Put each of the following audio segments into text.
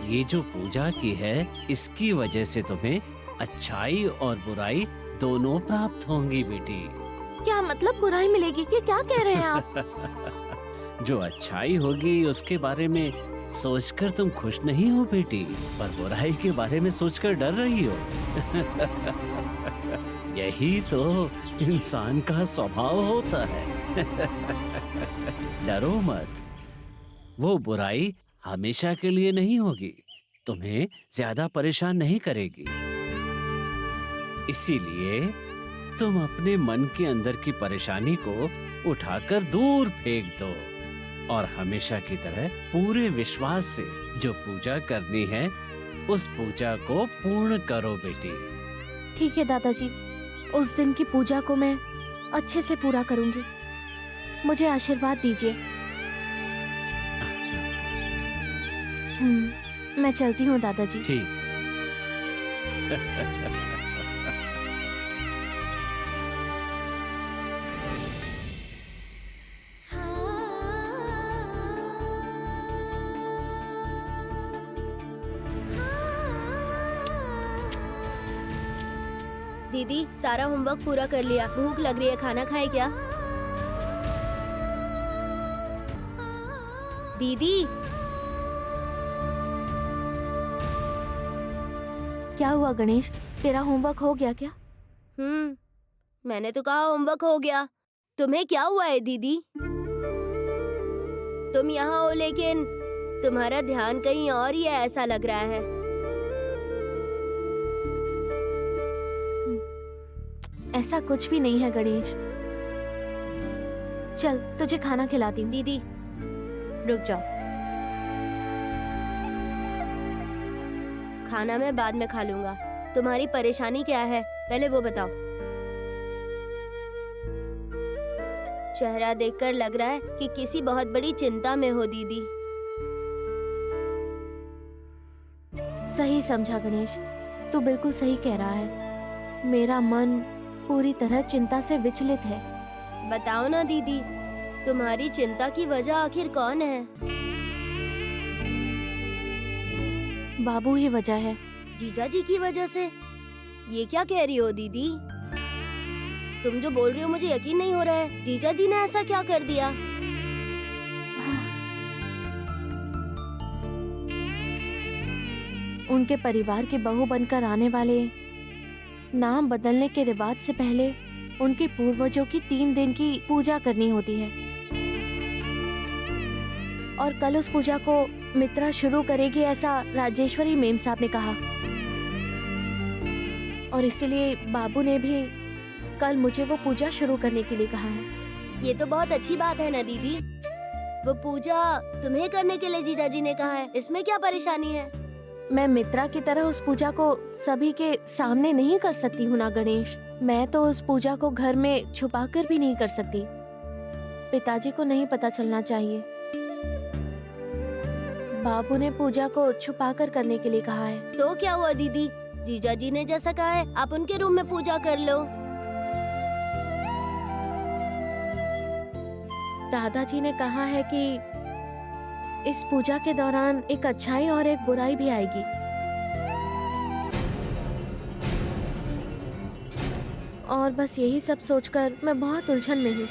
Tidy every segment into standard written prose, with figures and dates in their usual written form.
ये जो पूजा की है, इसकी वजह से तुम्हें अच्छाई और बुराई दोनों प्राप्त होंगी बेटी। क्या मतलब बुराई मिलेगी? कि क्या कह रहे हैं आप? जो अच्छाई होगी उसके बारे में सोचकर तुम खुश नहीं हो बेटी, पर बुराई के बारे में सोचकर डर रही हो। यही तो इंसान का स्वभाव होता है। डरो मत, वो बुराई हमेशा के लिए नहीं होगी, तुम्हें ज्यादा परेशान नहीं करेगी। इसीलिए तुम अपने मन के अंदर की परेशानी को उठाकर दूर फेंक दो और हमेशा की तरह पूरे विश्वास से जो पूजा करनी है उस पूजा को पूर्ण करो बेटी। ठीक है दादाजी, उस दिन की पूजा को मैं अच्छे से पूरा करूंगी। मुझे आशीर्वाद दीजिए। मैं चलती हूँ दादाजी। ठीक। दीदी, सारा होमवर्क पूरा कर लिया। भूख लग रही है, खाना खाए क्या? दीदी, क्या हुआ गणेश, तेरा होमवर्क हो गया क्या? मैंने तो कहा होमवर्क हो गया। तुम्हें क्या हुआ है दीदी? तुम यहाँ हो लेकिन तुम्हारा ध्यान कहीं और ही है, ऐसा लग रहा है। ऐसा कुछ भी नहीं है गणेश। चल तुझे खाना खिलाती हूँ। दीदी रुक जाओ, खाना मैं बाद में खा लूंगा। तुम्हारी परेशानी क्या है पहले वो बताओ। चेहरा देखकर लग रहा है कि किसी बहुत बड़ी चिंता में हो दीदी। सही समझा गणेश, तू बिल्कुल सही कह रहा है। मेरा मन पूरी तरह चिंता से विचलित है। बताओ ना दीदी, तुम्हारी चिंता की वजह आखिर कौन है? बाबू ही वजह है। जीजा जी की वजह से? ये क्या कह रही हो दीदी? तुम जो बोल रही हो मुझे यकीन नहीं हो रहा है। जीजा जी ने ऐसा क्या कर दिया? उनके परिवार की बहू बनकर आने वाले नाम बदलने के रिवाज से पहले उनके पूर्वजों की 3 दिन की पूजा करनी होती है और कल उस पूजा को मित्रा शुरू करेगी, ऐसा राजेश्वरी मेम साहब ने कहा। और इसीलिए बाबू ने भी कल मुझे वो पूजा शुरू करने के लिए कहा है। ये तो बहुत अच्छी बात है ना दीदी। वो पूजा तुम्हें करने के लिए जीजा जी ने कहा है, इसमें क्या परेशानी है? मैं मित्रा की तरह उस पूजा को सभी के सामने नहीं कर सकती हूँ ना गणेश। मैं तो उस पूजा को घर में छुपाकर भी नहीं कर सकती। पिताजी को नहीं पता चलना चाहिए। बाबू ने पूजा को छुपाकर करने के लिए कहा है। तो क्या हुआ दीदी? जीजा जी ने जैसा कहा है आप उनके रूम में पूजा कर लो। दादाजी ने कहा है कि इस पूजा के दौरान एक अच्छाई और एक बुराई भी आएगी। और बस यही सब सोचकर मैं बहुत उलझन में हूँ।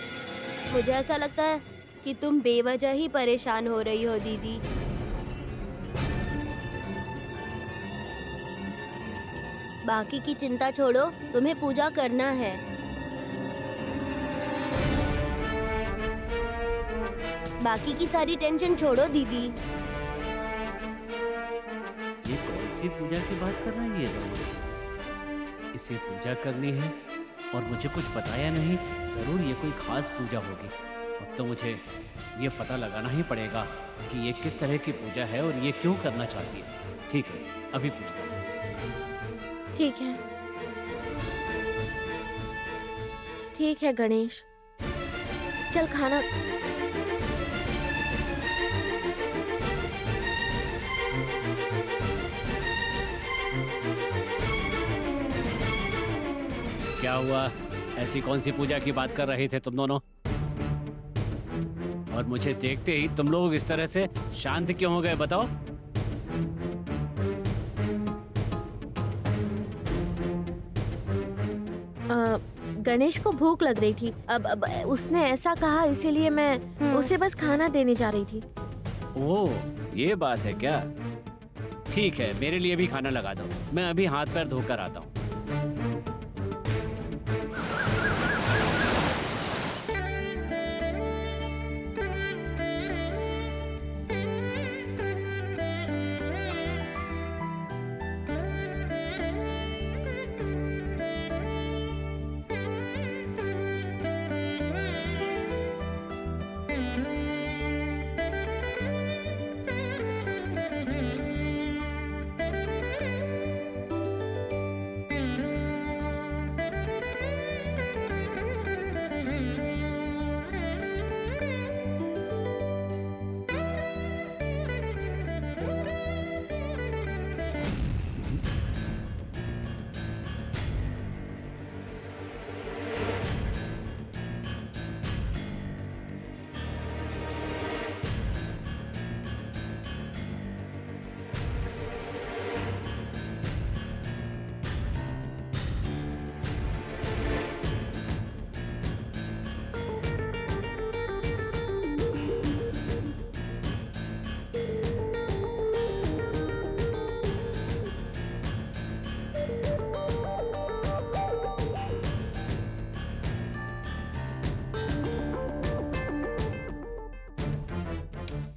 मुझे ऐसा लगता है कि तुम बेवजह ही परेशान हो रही हो दीदी। बाकी की चिंता छोड़ो, तुम्हें पूजा करना है। बाकी की सारी टेंशन छोड़ो दीदी। ये कौन सी पूजा की बात कर रही है ये दोनों? इसे पूजा करनी है और मुझे कुछ बताया नहीं। जरूर ये कोई खास पूजा होगी। अब तो मुझे ये पता लगाना ही पड़ेगा कि ये किस तरह की पूजा है और ये क्यों करना चाहती है। ठीक है, अभी पूछता हूँ। ठीक है, ठीक है गणेश, चल खाना। क्या हुआ? ऐसी कौन सी पूजा की बात कर रहे थे तुम दोनों? और मुझे देखते ही तुम लोग इस तरह से शांत क्यों हो गए बताओ? गणेश को भूख लग रही थी। अब उसने ऐसा कहा, इसीलिए मैं उसे बस खाना देने जा रही थी। ओह, ये बात है क्या? ठीक है, मेरे लिए भी खाना लगा दो। मैं अभी हाथ पैर धोकर आता हूँ।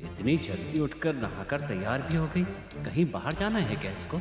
इतनी जल्दी उठकर नहाकर तैयार भी हो गई। कहीं बाहर जाना है क्या इसको?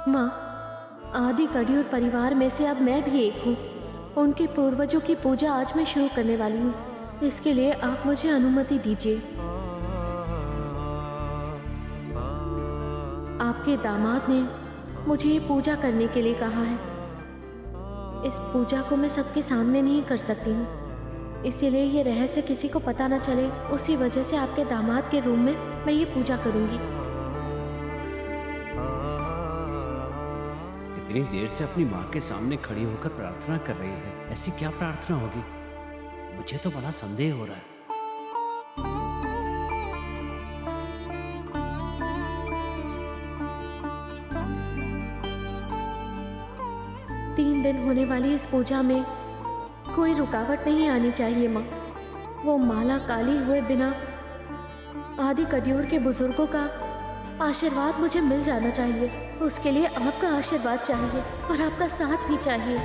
माँ, आदि कड़ियूर परिवार में से अब मैं भी एक हूँ। उनके पूर्वजों की पूजा आज मैं शुरू करने वाली हूँ। इसके लिए आप मुझे अनुमति दीजिए। आपके दामाद ने मुझे ये पूजा करने के लिए कहा है। इस पूजा को मैं सबके सामने नहीं कर सकती हूँ, इसीलिए ये रहस्य किसी को पता न चले। उसी वजह से आपके दामाद के रूम में मैं ये पूजा करूँगी। इतनी देर से अपनी माँ के सामने खड़ी होकर प्रार्थना कर रही है, ऐसी क्या प्रार्थना होगी? मुझे तो बड़ा संदेह हो रहा है। 3 दिन होने वाली इस पूजा में कोई रुकावट नहीं आनी चाहिए माँ। वो माला काली हुए बिना आदि कड़ियूर के बुजुर्गों का आशीर्वाद मुझे मिल जाना चाहिए। उसके लिए आपका आशीर्वाद चाहिए और आपका साथ भी चाहिए।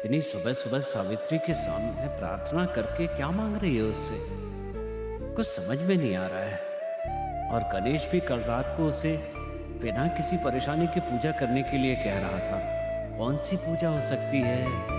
इतनी सुबह सुबह सावित्री के सामने प्रार्थना करके क्या मांग रही है उससे? कुछ समझ में नहीं आ रहा है। और गणेश भी कल रात को उसे बिना किसी परेशानी के पूजा करने के लिए कह रहा था। कौन सी पूजा हो सकती है?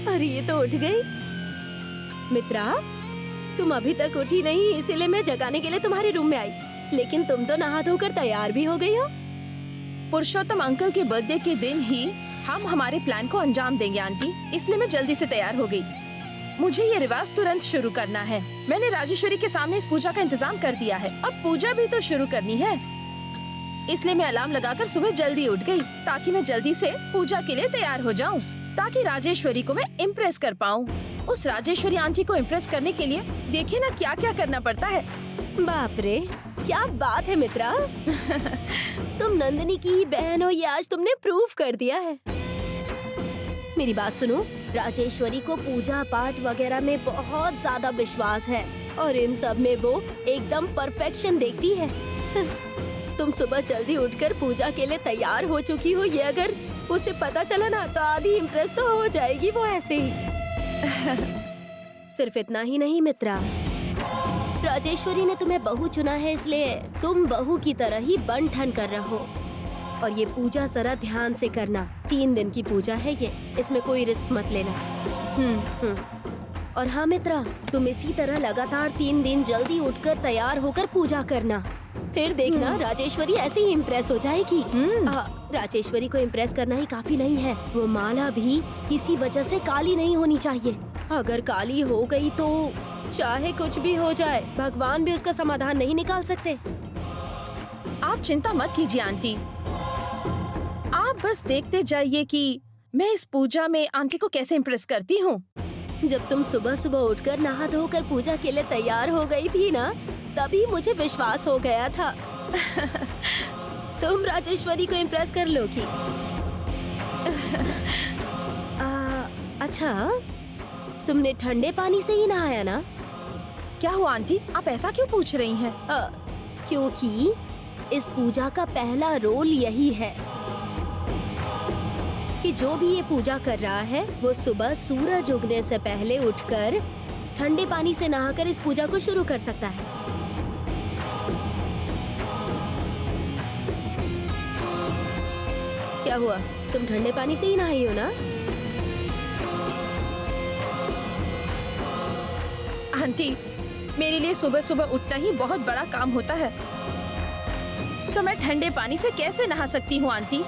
अरे ये तो उठ गई। मित्रा, तुम अभी तक उठी नहीं, इसीलिए मैं जगाने के लिए तुम्हारे रूम में आई। लेकिन तुम तो नहा धोकर तैयार भी हो गई हो। पुरुषोत्तम अंकल के बर्थडे के दिन ही हम हमारे प्लान को अंजाम देंगे आंटी, इसलिए मैं जल्दी से तैयार हो गई। मुझे ये रिवाज तुरंत शुरू करना है। मैंने राजेश्वरी के सामने इस पूजा का इंतजाम कर दिया है, अब पूजा भी तो शुरू करनी है। इसलिए मैं अलार्म लगाकर सुबह जल्दी उठ गई ताकि मैं जल्दी से पूजा के लिए तैयार हो जाऊं, ताकि राजेश्वरी को मैं इम्प्रेस कर पाऊं। उस राजेश्वरी आंटी को इम्प्रेस करने के लिए देखिए ना क्या क्या करना पड़ता है। बाप रे, क्या बात है मित्रा। तुम नंदिनी की ही बहन हो, ये आज तुमने प्रूव कर दिया है। मेरी बात सुनो, राजेश्वरी को पूजा पाठ वगैरह में बहुत ज्यादा विश्वास है और इन सब में वो एकदम परफेक्शन देखती है। तुम सुबह जल्दी उठकर पूजा के लिए तैयार हो चुकी हो, ये अगर उसे पता चला ना तो आधी इम्प्रेस तो हो जाएगी वो ऐसे ही। सिर्फ इतना ही नहीं मित्रा, राजेश्वरी ने तुम्हें बहू चुना है, इसलिए तुम बहू की तरह ही बन ठन कर रहो। और ये पूजा जरा ध्यान से करना, 3 दिन की पूजा है ये, इसमें कोई रिस्क मत लेना। और हाँ मित्रा, तुम इसी तरह लगातार 3 दिन जल्दी उठकर तैयार होकर पूजा करना, फिर देखना राजेश्वरी ऐसे ही इम्प्रेस हो जाएगी। राजेश्वरी को इम्प्रेस करना ही काफी नहीं है, वो माला भी किसी वजह से काली नहीं होनी चाहिए। अगर काली हो गई तो चाहे कुछ भी हो जाए, भगवान भी उसका समाधान नहीं निकाल सकते। आप चिंता मत कीजिए आंटी, आप बस देखते जाइए कि मैं इस पूजा में आंटी को कैसे इम्प्रेस करती हूँ। जब तुम सुबह सुबह उठकर नहा धोकर पूजा के लिए तैयार हो गई थी ना, तभी मुझे विश्वास हो गया था तुम राजेश्वरी को इम्प्रेस कर लोगी। अच्छा, तुमने ठंडे पानी से ही नहाया ना? क्या हुआ आंटी, आप ऐसा क्यों पूछ रही हैं? क्योंकि इस पूजा का पहला रोल यही है कि जो भी ये पूजा कर रहा है वो सुबह सूरज उगने से पहले उठकर ठंडे पानी से नहाकर इस पूजा को शुरू कर सकता है। क्या हुआ, तुम ठंडे पानी से ही नहाई हो ना? आंटी, मेरे लिए सुबह सुबह उठना ही बहुत बड़ा काम होता है, तो मैं ठंडे पानी से कैसे नहा सकती हूँ आंटी?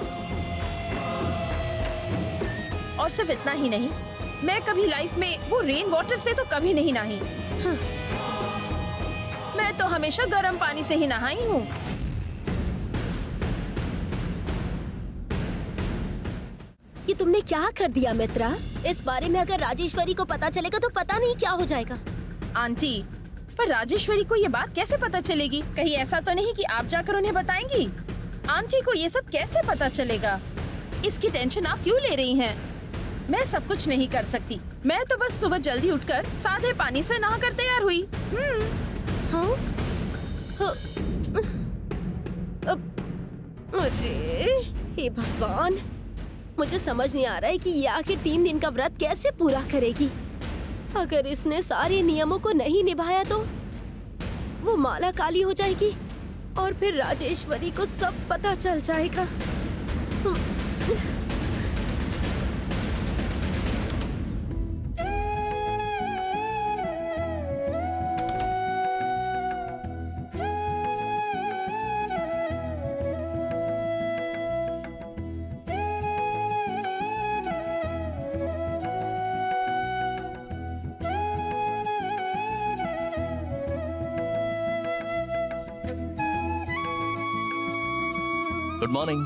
और सिर्फ इतना ही नहीं, मैं कभी लाइफ में वो रेन वाटर से तो कभी नहीं नहाई। मैं तो हमेशा गर्म पानी से ही नहाई हूँ। ये तुमने क्या कर दिया मित्रा? इस बारे में अगर राजेश्वरी को पता चलेगा तो पता नहीं क्या हो जाएगा। आंटी, पर राजेश्वरी को ये बात कैसे पता चलेगी? कहीं ऐसा तो नहीं कि आप जाकर उन्हें बताएंगी? आंटी को ये सब कैसे पता चलेगा? इसकी टेंशन आप क्यों ले रही हैं? मैं सब कुछ नहीं कर सकती, मैं तो बस सुबह जल्दी उठकर सादे पानी से नहाकर तैयार हुई। हाँ? अरे हे भगवान, मुझे समझ नहीं आ रहा है कि ये आखिर 3 दिन का व्रत कैसे पूरा करेगी। अगर इसने सारे नियमों को नहीं निभाया तो वो माला काली हो जाएगी और फिर राजेश्वरी को सब पता चल जाएगा। Good morning.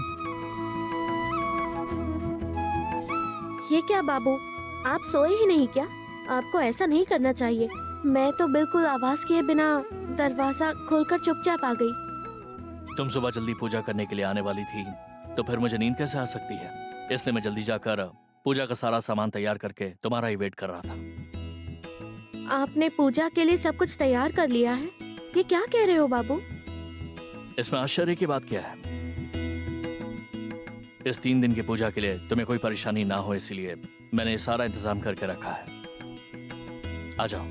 ये क्या बाबू, आप सोए ही नहीं क्या? आपको ऐसा नहीं करना चाहिए। मैं तो बिल्कुल आवाज किए बिना दरवाजा खोलकर चुपचाप आ गई। तुम सुबह जल्दी पूजा करने के लिए आने वाली थी, तो फिर मुझे नींद कैसे आ सकती है? इसलिए मैं जल्दी जाकर पूजा का सारा सामान तैयार करके तुम्हारा ही वेट कर रहा था। आपने पूजा के लिए सब कुछ तैयार कर लिया है? ये क्या कह रहे हो बाबू? इसमें आश्चर्य की बात क्या है? इस 3 दिन की पूजा के लिए तुम्हें कोई परेशानी ना हो, इसलिए मैंने ये सारा इंतजाम करके रखा है। आ जाओ।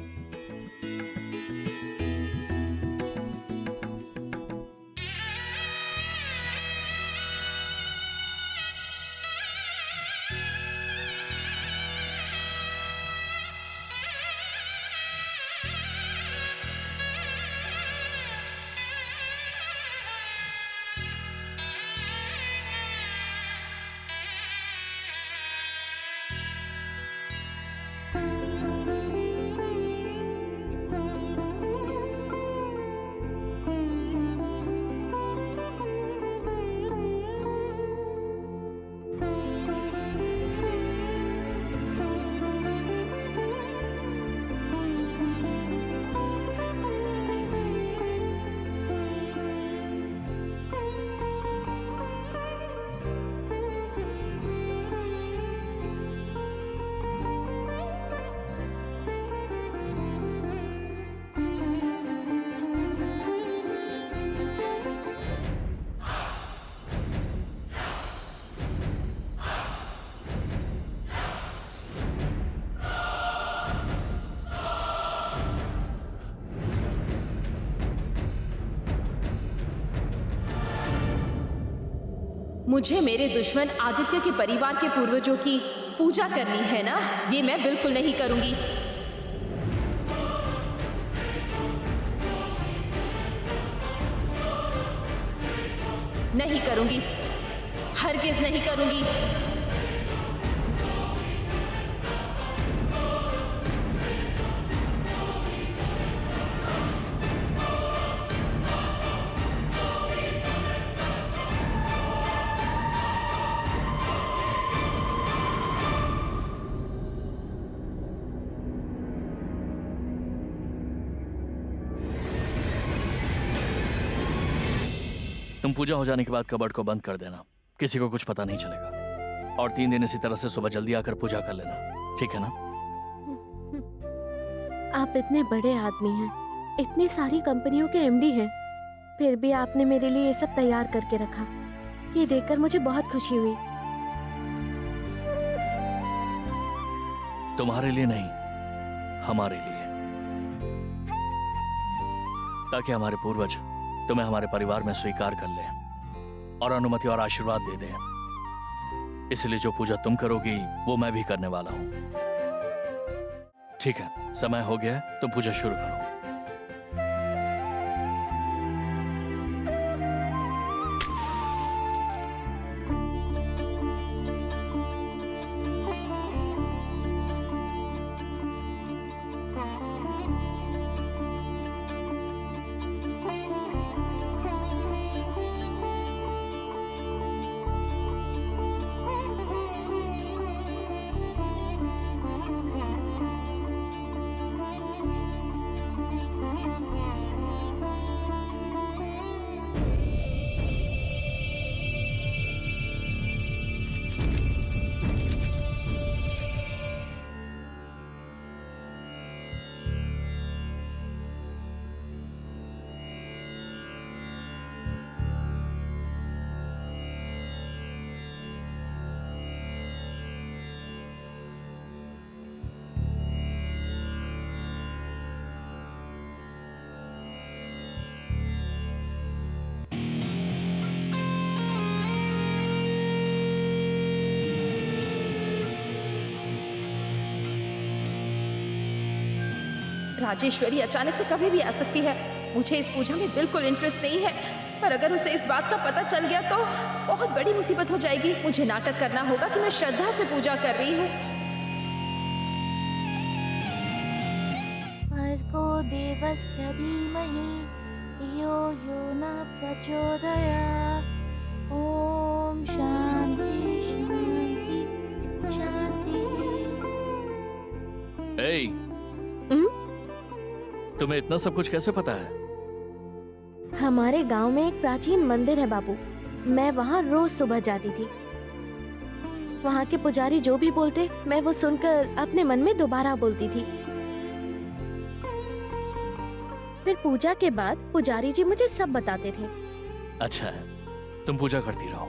मुझे मेरे दुश्मन आदित्य के परिवार के पूर्वजों की पूजा करनी है ना? ये मैं बिल्कुल नहीं करूंगी। नहीं करूंगी, हरगिज नहीं करूंगी। तुम पूजा हो जाने के बाद कबर्ड को बंद कर देना, किसी को कुछ पता नहीं चलेगा। और 3 दिन इसी तरह से सुबह जल्दी आकर पूजा कर लेना, ठीक है ना? आप इतने बड़े आदमी हैं, इतनी सारी कंपनियों के एमडी हैं, फिर भी आपने मेरे लिए ये सब तैयार करके रखा। ये देखकर मुझे बहुत खुशी हुई। तुम्हारे लिए नहीं, हमारे लिए, ताकि हमारे पूर्वज तुम्हें हमारे परिवार में स्वीकार कर लें और अनुमति और आशीर्वाद दे दें। इसलिए जो पूजा तुम करोगी वो मैं भी करने वाला हूं। ठीक है, समय हो गया है, तो पूजा शुरू करो। राजेश्वरी अचानक से कभी भी आ सकती है। मुझे इस पूजा में बिल्कुल इंटरेस्ट नहीं है, पर अगर उसे इस बात का पता चल गया तो बहुत बड़ी मुसीबत हो जाएगी। मुझे नाटक करना होगा कि मैं श्रद्धा से पूजा कर रही हूँ। भर्गो देवस्य धीमहि धियो यो न प्रचोदयात्। ॐ हे, तुम्हें इतना सब कुछ कैसे पता है? हमारे गांव में एक प्राचीन मंदिर है बाबू। मैं वहाँ रोज सुबह जाती थी। वहाँ के पुजारी जो भी बोलते मैं वो सुनकर अपने मन में दोबारा बोलती थी। फिर पूजा के बाद पुजारी जी मुझे सब बताते थे। अच्छा है, तुम पूजा करती रहो,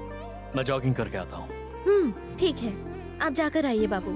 मैं जॉगिंग करके आता हूँ। ठीक है, आप जाकर आइए बाबू।